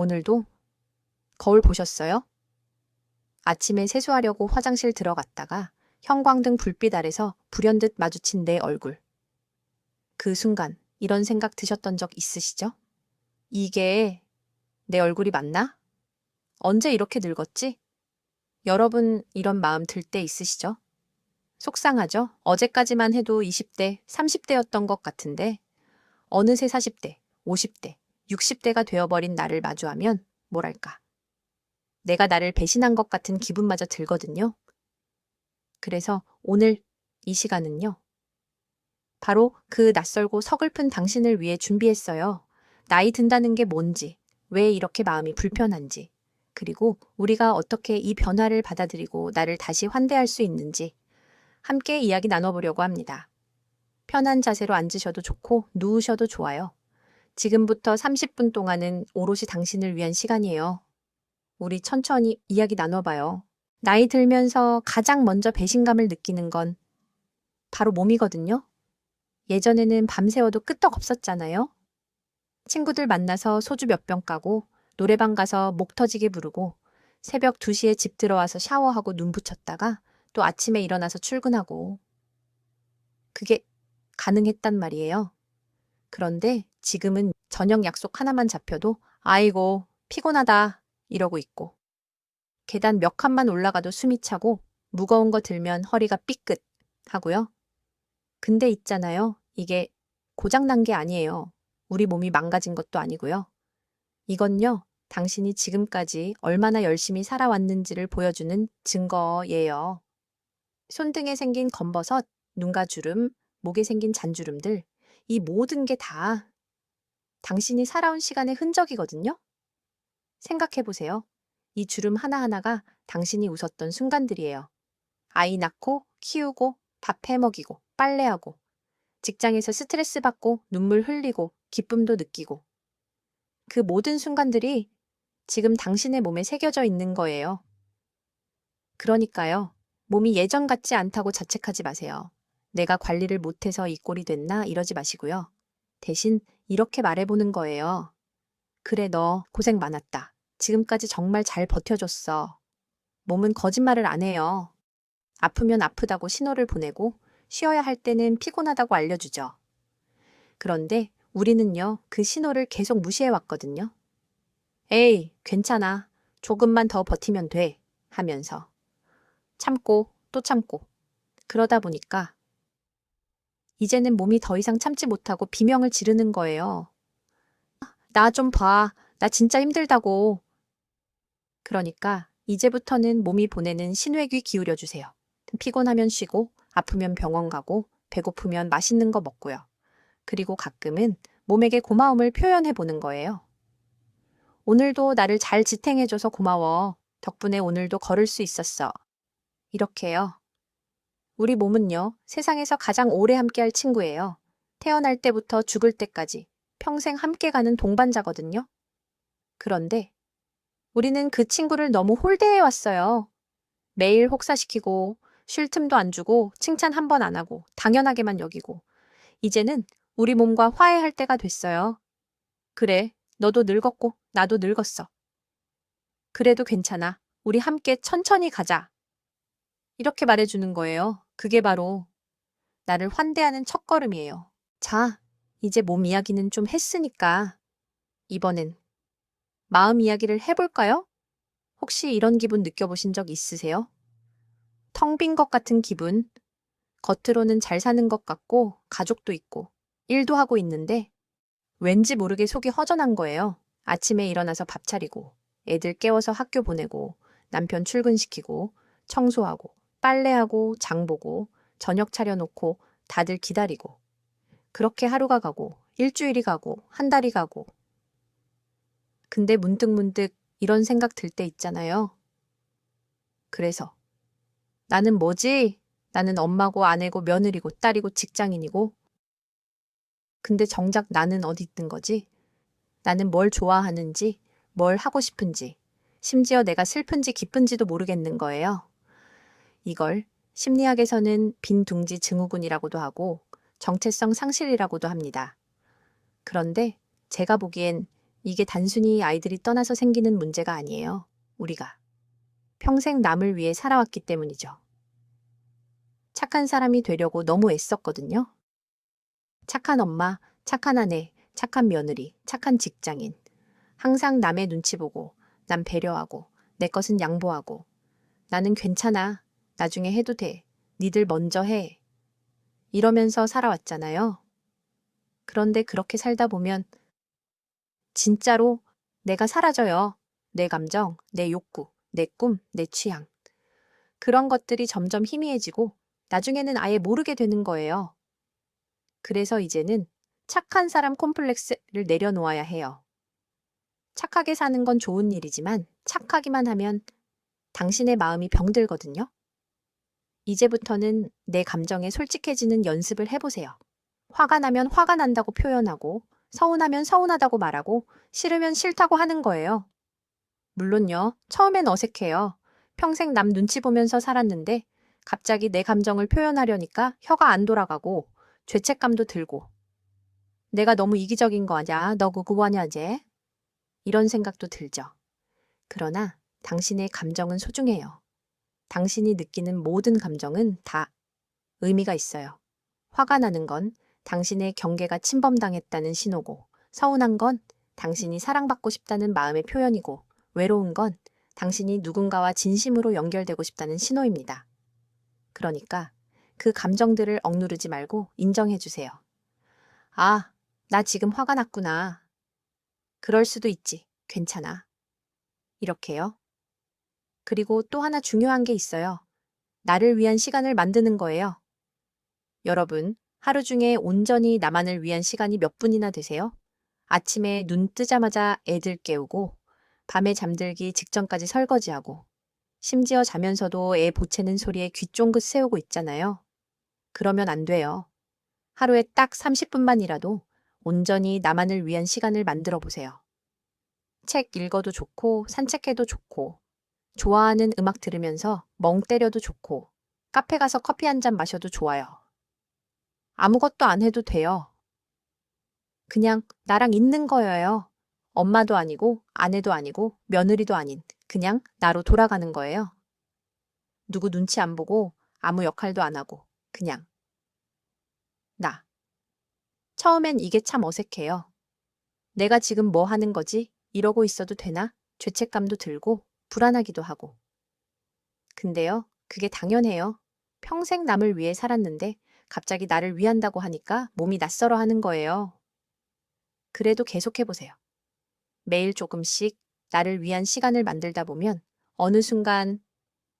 오늘도 거울 보셨어요? 아침에 세수하려고 화장실 들어갔다가 형광등 불빛 아래서 불현듯 마주친 내 얼굴. 그 순간 이런 생각 드셨던 적 있으시죠? 이게 내 얼굴이 맞나? 언제 이렇게 늙었지? 여러분 이런 마음 들 때 있으시죠? 속상하죠? 어제까지만 해도 20대, 30대였던 것 같은데 어느새 40대, 50대, 60대가 되어버린 나를 마주하면 뭐랄까. 내가 나를 배신한 것 같은 기분마저 들거든요. 그래서 오늘 이 시간은요. 바로 그 낯설고 서글픈 당신을 위해 준비했어요. 나이 든다는 게 뭔지, 왜 이렇게 마음이 불편한지, 그리고 우리가 어떻게 이 변화를 받아들이고 나를 다시 환대할 수 있는지 함께 이야기 나눠보려고 합니다. 편한 자세로 앉으셔도 좋고 누우셔도 좋아요. 지금부터 30분 동안은 오롯이 당신을 위한 시간이에요. 우리 천천히 이야기 나눠봐요. 나이 들면서 가장 먼저 배신감을 느끼는 건 바로 몸이거든요. 예전에는 밤새워도 끄떡 없었잖아요. 친구들 만나서 소주 몇 병 까고 노래방 가서 목 터지게 부르고 새벽 2시에 집 들어와서 샤워하고 눈 붙였다가 또 아침에 일어나서 출근하고 그게 가능했단 말이에요. 그런데 지금은 저녁 약속 하나만 잡혀도 아이고 피곤하다 이러고 있고 계단 몇 칸만 올라가도 숨이 차고 무거운 거 들면 허리가 삐끗 하고요. 근데 있잖아요. 이게 고장난 게 아니에요. 우리 몸이 망가진 것도 아니고요. 이건요. 당신이 지금까지 얼마나 열심히 살아왔는지를 보여주는 증거예요. 손등에 생긴 검버섯, 눈가 주름, 목에 생긴 잔주름들, 이 모든 게 다 당신이 살아온 시간의 흔적이거든요. 생각해 보세요. 이 주름 하나하나가 당신이 웃었던 순간들이에요. 아이 낳고, 키우고, 밥 해 먹이고, 빨래하고, 직장에서 스트레스 받고, 눈물 흘리고, 기쁨도 느끼고. 그 모든 순간들이 지금 당신의 몸에 새겨져 있는 거예요. 그러니까요. 몸이 예전 같지 않다고 자책하지 마세요. 내가 관리를 못해서 이 꼴이 됐나 이러지 마시고요. 대신 이렇게 말해보는 거예요. 그래, 너 고생 많았다. 지금까지 정말 잘 버텨줬어. 몸은 거짓말을 안 해요. 아프면 아프다고 신호를 보내고 쉬어야 할 때는 피곤하다고 알려주죠. 그런데 우리는요, 그 신호를 계속 무시해왔거든요. 에이, 괜찮아. 조금만 더 버티면 돼. 하면서. 참고 또 참고. 그러다 보니까 이제는 몸이 더 이상 참지 못하고 비명을 지르는 거예요. 나 좀 봐. 나 진짜 힘들다고. 그러니까 이제부터는 몸이 보내는 신호에 귀 기울여 주세요. 피곤하면 쉬고, 아프면 병원 가고, 배고프면 맛있는 거 먹고요. 그리고 가끔은 몸에게 고마움을 표현해 보는 거예요. 오늘도 나를 잘 지탱해줘서 고마워. 덕분에 오늘도 걸을 수 있었어. 이렇게요. 우리 몸은요, 세상에서 가장 오래 함께할 친구예요. 태어날 때부터 죽을 때까지 평생 함께 가는 동반자거든요. 그런데 우리는 그 친구를 너무 홀대해 왔어요. 매일 혹사시키고, 쉴 틈도 안 주고, 칭찬 한 번 안 하고, 당연하게만 여기고, 이제는 우리 몸과 화해할 때가 됐어요. 그래, 너도 늙었고, 나도 늙었어. 그래도 괜찮아. 우리 함께 천천히 가자. 이렇게 말해주는 거예요. 그게 바로 나를 환대하는 첫걸음이에요. 자, 이제 몸 이야기는 좀 했으니까 이번엔 마음 이야기를 해볼까요? 혹시 이런 기분 느껴보신 적 있으세요? 텅 빈 것 같은 기분, 겉으로는 잘 사는 것 같고 가족도 있고 일도 하고 있는데 왠지 모르게 속이 허전한 거예요. 아침에 일어나서 밥 차리고 애들 깨워서 학교 보내고 남편 출근시키고 청소하고 빨래하고 장 보고 저녁 차려놓고 다들 기다리고 그렇게 하루가 가고 일주일이 가고 한 달이 가고 근데 문득문득 이런 생각 들 때 있잖아요. 그래서 나는 뭐지? 나는 엄마고 아내고 며느리고 딸이고 직장인이고 근데 정작 나는 어디 있는 거지? 나는 뭘 좋아하는지, 뭘 하고 싶은지, 심지어 내가 슬픈지 기쁜지도 모르겠는 거예요. 이걸 심리학에서는 빈둥지 증후군이라고도 하고 정체성 상실이라고도 합니다. 그런데 제가 보기엔 이게 단순히 아이들이 떠나서 생기는 문제가 아니에요. 우리가 평생 남을 위해 살아왔기 때문이죠. 착한 사람이 되려고 너무 애썼거든요. 착한 엄마, 착한 아내, 착한 며느리, 착한 직장인. 항상 남의 눈치 보고, 남 배려하고, 내 것은 양보하고, 나는 괜찮아. 나중에 해도 돼. 니들 먼저 해. 이러면서 살아왔잖아요. 그런데 그렇게 살다 보면 진짜로 내가 사라져요. 내 감정, 내 욕구, 내 꿈, 내 취향. 그런 것들이 점점 희미해지고 나중에는 아예 모르게 되는 거예요. 그래서 이제는 착한 사람 콤플렉스를 내려놓아야 해요. 착하게 사는 건 좋은 일이지만 착하기만 하면 당신의 마음이 병들거든요. 이제부터는 내 감정에 솔직해지는 연습을 해보세요. 화가 나면 화가 난다고 표현하고, 서운하면 서운하다고 말하고, 싫으면 싫다고 하는 거예요. 물론요, 처음엔 어색해요. 평생 남 눈치 보면서 살았는데, 갑자기 내 감정을 표현하려니까 혀가 안 돌아가고, 죄책감도 들고, 내가 너무 이기적인 거 아냐? 너 그거 뭐하냐, 쟤? 이런 생각도 들죠. 그러나 당신의 감정은 소중해요. 당신이 느끼는 모든 감정은 다 의미가 있어요. 화가 나는 건 당신의 경계가 침범당했다는 신호고, 서운한 건 당신이 사랑받고 싶다는 마음의 표현이고, 외로운 건 당신이 누군가와 진심으로 연결되고 싶다는 신호입니다. 그러니까 그 감정들을 억누르지 말고 인정해 주세요. 아, 나 지금 화가 났구나. 그럴 수도 있지. 괜찮아. 이렇게요. 그리고 또 하나 중요한 게 있어요. 나를 위한 시간을 만드는 거예요. 여러분, 하루 중에 온전히 나만을 위한 시간이 몇 분이나 되세요? 아침에 눈 뜨자마자 애들 깨우고, 밤에 잠들기 직전까지 설거지하고, 심지어 자면서도 애 보채는 소리에 귀 쫑긋 세우고 있잖아요. 그러면 안 돼요. 하루에 딱 30분만이라도 온전히 나만을 위한 시간을 만들어 보세요. 책 읽어도 좋고, 산책해도 좋고, 좋아하는 음악 들으면서 멍 때려도 좋고, 카페 가서 커피 한 잔 마셔도 좋아요. 아무것도 안 해도 돼요. 그냥 나랑 있는 거예요. 엄마도 아니고, 아내도 아니고, 며느리도 아닌, 그냥 나로 돌아가는 거예요. 누구 눈치 안 보고, 아무 역할도 안 하고, 그냥 나. 처음엔 이게 참 어색해요. 내가 지금 뭐 하는 거지? 이러고 있어도 되나? 죄책감도 들고, 불안하기도 하고. 근데요, 그게 당연해요. 평생 남을 위해 살았는데 갑자기 나를 위한다고 하니까 몸이 낯설어 하는 거예요. 그래도 계속해보세요. 매일 조금씩 나를 위한 시간을 만들다 보면 어느 순간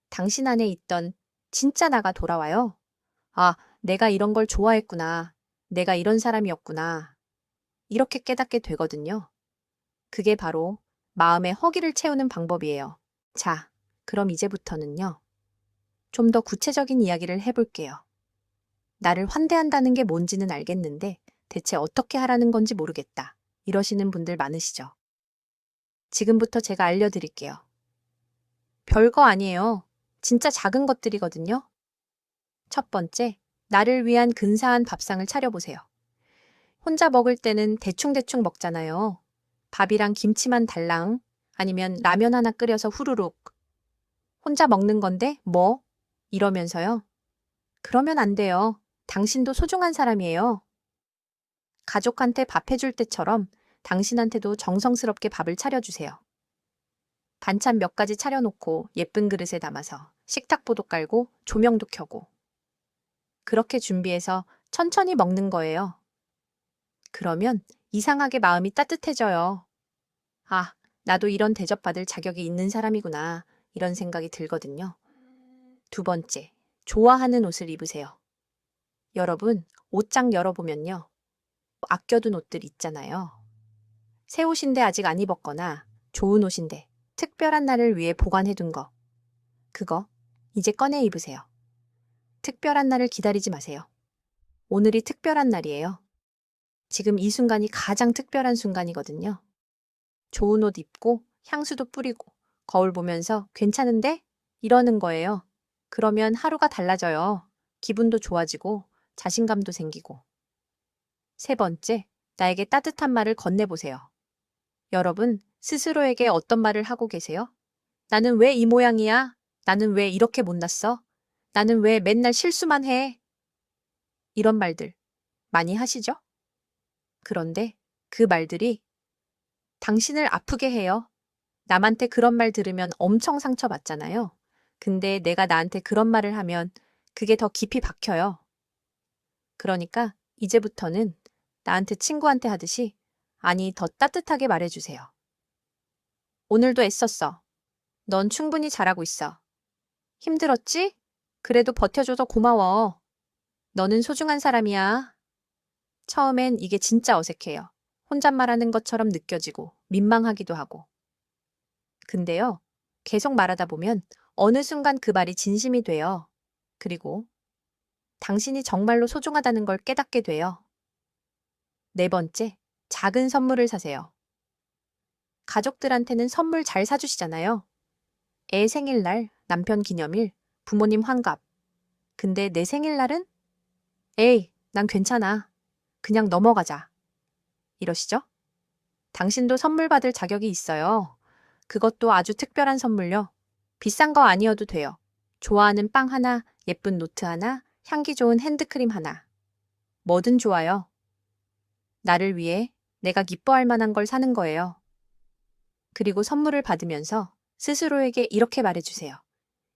당신 안에 있던 진짜 나가 돌아와요. 아, 내가 이런 걸 좋아했구나. 내가 이런 사람이었구나. 이렇게 깨닫게 되거든요. 그게 바로 마음의 허기를 채우는 방법이에요. 자, 그럼 이제부터는요. 좀 더 구체적인 이야기를 해볼게요. 나를 환대한다는 게 뭔지는 알겠는데 대체 어떻게 하라는 건지 모르겠다. 이러시는 분들 많으시죠? 지금부터 제가 알려드릴게요. 별거 아니에요. 진짜 작은 것들이거든요. 첫 번째, 나를 위한 근사한 밥상을 차려보세요. 혼자 먹을 때는 대충대충 먹잖아요. 밥이랑 김치만 달랑, 아니면 라면 하나 끓여서 후루룩. 혼자 먹는 건데 뭐? 이러면서요. 그러면 안 돼요. 당신도 소중한 사람이에요. 가족한테 밥 해줄 때처럼 당신한테도 정성스럽게 밥을 차려주세요. 반찬 몇 가지 차려놓고 예쁜 그릇에 담아서 식탁보도 깔고 조명도 켜고 그렇게 준비해서 천천히 먹는 거예요. 그러면 이상하게 마음이 따뜻해져요. 아, 나도 이런 대접받을 자격이 있는 사람이구나. 이런 생각이 들거든요. 두 번째, 좋아하는 옷을 입으세요. 여러분, 옷장 열어보면요. 아껴둔 옷들 있잖아요. 새 옷인데 아직 안 입었거나 좋은 옷인데 특별한 날을 위해 보관해둔 거. 그거 이제 꺼내 입으세요. 특별한 날을 기다리지 마세요. 오늘이 특별한 날이에요. 지금 이 순간이 가장 특별한 순간이거든요. 좋은 옷 입고 향수도 뿌리고 거울 보면서 괜찮은데? 이러는 거예요. 그러면 하루가 달라져요. 기분도 좋아지고 자신감도 생기고. 세 번째, 나에게 따뜻한 말을 건네보세요. 여러분, 스스로에게 어떤 말을 하고 계세요? 나는 왜 이 모양이야? 나는 왜 이렇게 못났어? 나는 왜 맨날 실수만 해? 이런 말들 많이 하시죠? 그런데 그 말들이 당신을 아프게 해요. 남한테 그런 말 들으면 엄청 상처받잖아요. 근데 내가 나한테 그런 말을 하면 그게 더 깊이 박혀요. 그러니까 이제부터는 나한테 친구한테 하듯이 아니 더 따뜻하게 말해주세요. 오늘도 애썼어. 넌 충분히 잘하고 있어. 힘들었지? 그래도 버텨줘서 고마워. 너는 소중한 사람이야. 처음엔 이게 진짜 어색해요. 혼잣말하는 것처럼 느껴지고 민망하기도 하고. 근데요, 계속 말하다 보면 어느 순간 그 말이 진심이 돼요. 그리고 당신이 정말로 소중하다는 걸 깨닫게 돼요. 네 번째, 작은 선물을 사세요. 가족들한테는 선물 잘 사주시잖아요. 애 생일날, 남편 기념일, 부모님 환갑. 근데 내 생일날은? 에이, 난 괜찮아. 그냥 넘어가자. 이러시죠? 당신도 선물 받을 자격이 있어요. 그것도 아주 특별한 선물요. 비싼 거 아니어도 돼요. 좋아하는 빵 하나, 예쁜 노트 하나, 향기 좋은 핸드크림 하나. 뭐든 좋아요. 나를 위해 내가 기뻐할 만한 걸 사는 거예요. 그리고 선물을 받으면서 스스로에게 이렇게 말해주세요.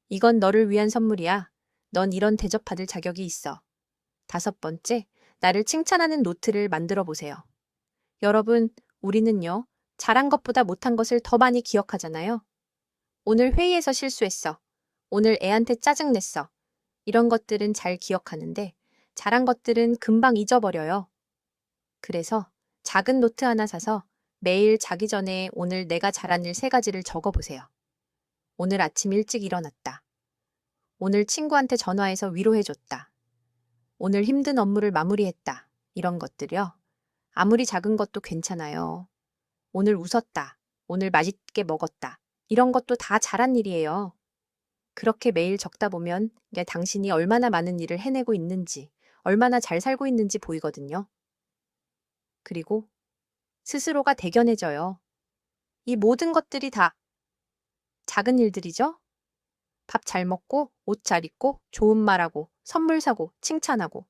이건 너를 위한 선물이야. 넌 이런 대접받을 자격이 있어. 다섯 번째, 나를 칭찬하는 노트를 만들어 보세요. 여러분, 우리는요, 잘한 것보다 못한 것을 더 많이 기억하잖아요. 오늘 회의에서 실수했어. 오늘 애한테 짜증냈어. 이런 것들은 잘 기억하는데 잘한 것들은 금방 잊어버려요. 그래서 작은 노트 하나 사서 매일 자기 전에 오늘 내가 잘한 일 세 가지를 적어보세요. 오늘 아침 일찍 일어났다. 오늘 친구한테 전화해서 위로해줬다. 오늘 힘든 업무를 마무리했다. 이런 것들이요. 아무리 작은 것도 괜찮아요. 오늘 웃었다. 오늘 맛있게 먹었다. 이런 것도 다 잘한 일이에요. 그렇게 매일 적다 보면 이게 당신이 얼마나 많은 일을 해내고 있는지, 얼마나 잘 살고 있는지 보이거든요. 그리고 스스로가 대견해져요. 이 모든 것들이 다 작은 일들이죠? 밥 잘 먹고, 옷 잘 입고, 좋은 말하고, 선물 사고, 칭찬하고.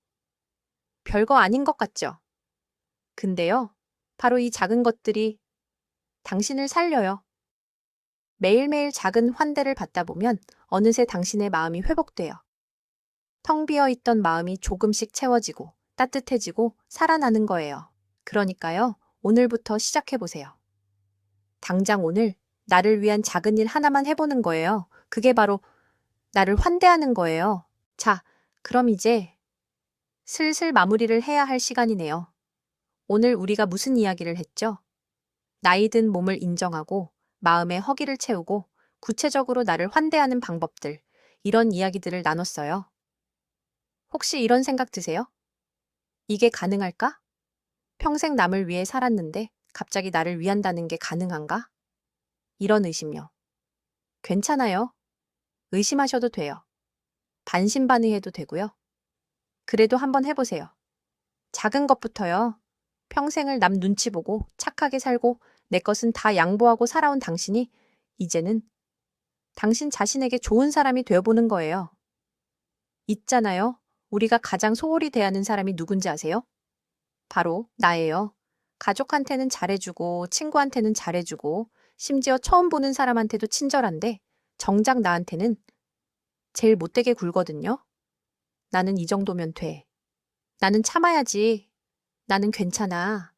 별거 아닌 것 같죠? 근데요, 바로 이 작은 것들이 당신을 살려요. 매일매일 작은 환대를 받다 보면 어느새 당신의 마음이 회복돼요. 텅 비어 있던 마음이 조금씩 채워지고 따뜻해지고 살아나는 거예요. 그러니까요, 오늘부터 시작해보세요. 당장 오늘 나를 위한 작은 일 하나만 해보는 거예요. 그게 바로 나를 환대하는 거예요. 자, 그럼 이제 슬슬 마무리를 해야 할 시간이네요. 오늘 우리가 무슨 이야기를 했죠? 나이 든 몸을 인정하고 마음의 허기를 채우고 구체적으로 나를 환대하는 방법들, 이런 이야기들을 나눴어요. 혹시 이런 생각 드세요? 이게 가능할까? 평생 남을 위해 살았는데 갑자기 나를 위한다는 게 가능한가? 이런 의심요. 괜찮아요. 의심하셔도 돼요. 반신반의해도 되고요. 그래도 한번 해보세요. 작은 것부터요. 평생을 남 눈치 보고 착하게 살고 내 것은 다 양보하고 살아온 당신이 이제는 당신 자신에게 좋은 사람이 되어보는 거예요. 있잖아요. 우리가 가장 소홀히 대하는 사람이 누군지 아세요? 바로 나예요. 가족한테는 잘해주고 친구한테는 잘해주고 심지어 처음 보는 사람한테도 친절한데 정작 나한테는 제일 못되게 굴거든요. 나는 이 정도면 돼. 나는 참아야지. 나는 괜찮아.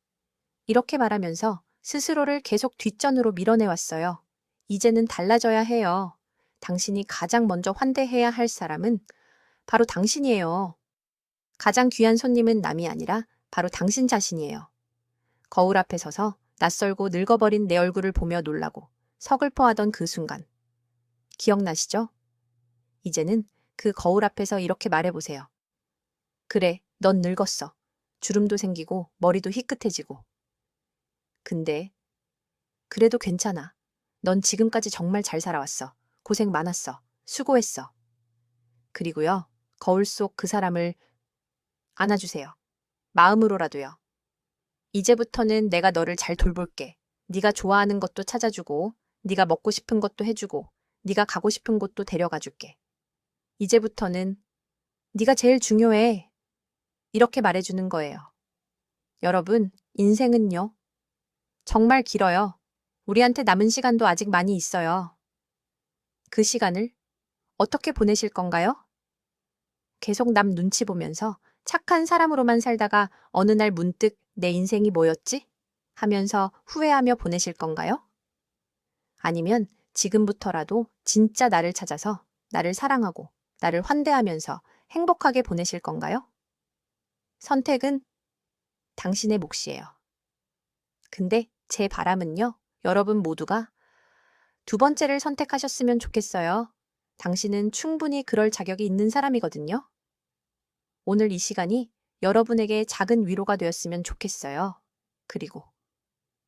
이렇게 말하면서 스스로를 계속 뒷전으로 밀어내왔어요. 이제는 달라져야 해요. 당신이 가장 먼저 환대해야 할 사람은 바로 당신이에요. 가장 귀한 손님은 남이 아니라 바로 당신 자신이에요. 거울 앞에 서서 낯설고 늙어버린 내 얼굴을 보며 놀라고 서글퍼하던 그 순간. 기억나시죠? 이제는 그 거울 앞에서 이렇게 말해보세요. 그래, 넌 늙었어. 주름도 생기고 머리도 희끗해지고. 근데 그래도 괜찮아. 넌 지금까지 정말 잘 살아왔어. 고생 많았어. 수고했어. 그리고요, 거울 속 그 사람을 안아주세요. 마음으로라도요. 이제부터는 내가 너를 잘 돌볼게. 네가 좋아하는 것도 찾아주고, 네가 먹고 싶은 것도 해주고, 네가 가고 싶은 곳도 데려가 줄게. 이제부터는 네가 제일 중요해. 이렇게 말해주는 거예요. 여러분, 인생은요. 정말 길어요. 우리한테 남은 시간도 아직 많이 있어요. 그 시간을 어떻게 보내실 건가요? 계속 남 눈치 보면서 착한 사람으로만 살다가 어느 날 문득 내 인생이 뭐였지? 하면서 후회하며 보내실 건가요? 아니면 지금부터라도 진짜 나를 찾아서 나를 사랑하고 나를 환대하면서 행복하게 보내실 건가요? 선택은 당신의 몫이에요. 근데 제 바람은요, 여러분 모두가 두 번째를 선택하셨으면 좋겠어요. 당신은 충분히 그럴 자격이 있는 사람이거든요. 오늘 이 시간이 여러분에게 작은 위로가 되었으면 좋겠어요. 그리고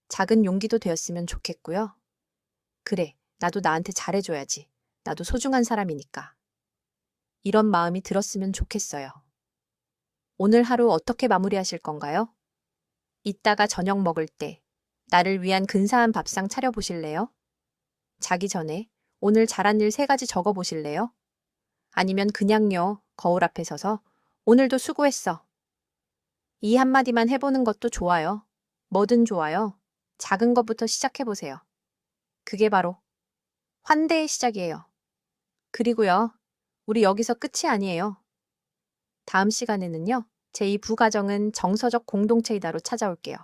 작은 용기도 되었으면 좋겠고요. 그래, 나도 나한테 잘해줘야지. 나도 소중한 사람이니까. 이런 마음이 들었으면 좋겠어요. 오늘 하루 어떻게 마무리하실 건가요? 이따가 저녁 먹을 때 나를 위한 근사한 밥상 차려보실래요? 자기 전에 오늘 잘한 일 3가지 적어보실래요? 아니면 그냥요, 거울 앞에 서서 오늘도 수고했어. 이 한마디만 해보는 것도 좋아요. 뭐든 좋아요. 작은 것부터 시작해보세요. 그게 바로 환대의 시작이에요. 그리고요, 우리 여기서 끝이 아니에요. 다음 시간에는요, 제2 부가정은 정서적 공동체이다로 찾아올게요.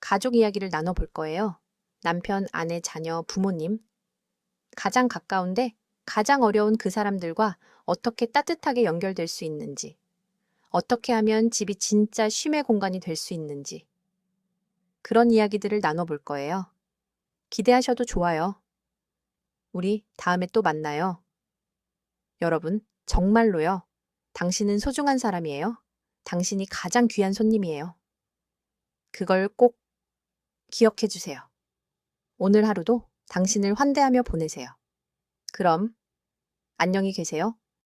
가족 이야기를 나눠볼 거예요. 남편, 아내, 자녀, 부모님. 가장 가까운데 가장 어려운 그 사람들과 어떻게 따뜻하게 연결될 수 있는지, 어떻게 하면 집이 진짜 쉼의 공간이 될 수 있는지, 그런 이야기들을 나눠볼 거예요. 기대하셔도 좋아요. 우리 다음에 또 만나요. 여러분, 정말로요. 당신은 소중한 사람이에요. 당신이 가장 귀한 손님이에요. 그걸 꼭 기억해 주세요. 오늘 하루도 당신을 환대하며 보내세요. 그럼 안녕히 계세요.